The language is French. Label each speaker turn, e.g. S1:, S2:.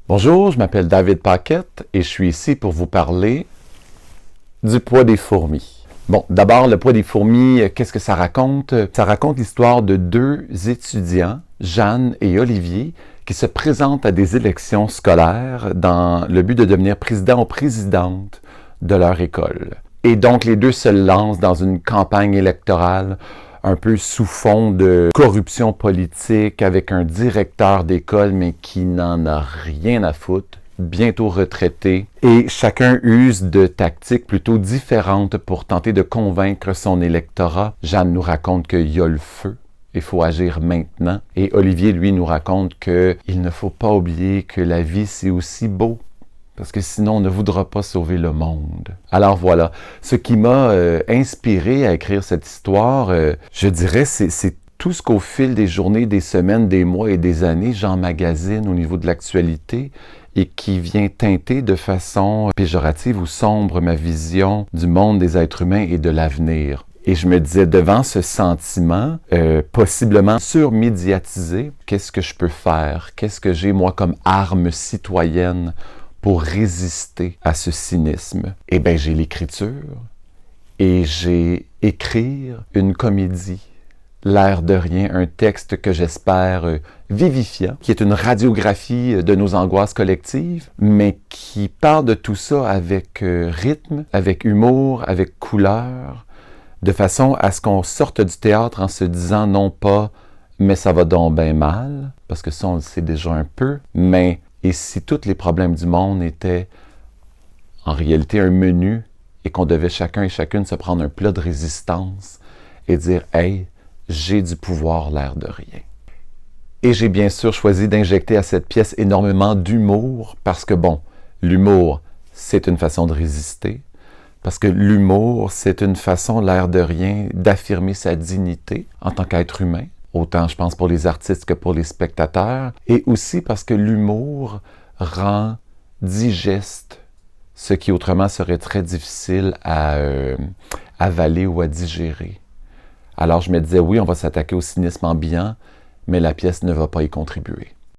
S1: Bonjour, je m'appelle David Paquette et je suis ici pour vous parler du poids des fourmis. Bon, d'abord, le poids des fourmis, qu'est-ce que ça raconte? Ça raconte l'histoire de deux étudiants, Jeanne et Olivier, qui se présentent à des élections scolaires dans le but de devenir président ou présidente de leur école. Et donc, les deux se lancent dans une campagne électorale un peu sous fond de corruption politique avec un directeur d'école, mais qui n'en a rien à foutre, bientôt retraité. Et chacun use de tactiques plutôt différentes pour tenter de convaincre son électorat. Jeanne nous raconte qu'il y a le feu. Il faut agir maintenant. Et Olivier, lui, nous raconte qu'il ne faut pas oublier que la vie, c'est aussi beau. Parce que sinon, on ne voudra pas sauver le monde. Alors voilà, ce qui m'a inspiré à écrire cette histoire, je dirais, c'est tout ce qu'au fil des journées, des semaines, des mois et des années, j'emmagasine au niveau de l'actualité et qui vient teinter de façon péjorative ou sombre ma vision du monde des êtres humains et de l'avenir. Et je me disais, devant ce sentiment, possiblement surmédiatisé, qu'est-ce que je peux faire? Qu'est-ce que j'ai, moi, comme arme citoyenne pour résister à ce cynisme? Eh bien, j'ai l'écriture et j'ai écrire une comédie, l'air de rien, un texte que j'espère vivifiant, qui est une radiographie de nos angoisses collectives, mais qui parle de tout ça avec rythme, avec humour, avec couleur, de façon à ce qu'on sorte du théâtre en se disant non pas « mais ça va donc bien mal », parce que ça on le sait déjà un peu, mais et si tous les problèmes du monde étaient en réalité un menu et qu'on devait chacun et chacune se prendre un plat de résistance et dire « Hey, j'ai du pouvoir, l'air de rien ». Et j'ai bien sûr choisi d'injecter à cette pièce énormément d'humour parce que bon, l'humour, c'est une façon de résister. Parce que l'humour, c'est une façon, l'air de rien, d'affirmer sa dignité en tant qu'être humain. Autant, je pense, pour les artistes que pour les spectateurs. Et aussi parce que l'humour rend digeste ce qui autrement serait très difficile à avaler ou à digérer. Alors je me disais, oui, on va s'attaquer au cynisme ambiant, mais la pièce ne va pas y contribuer.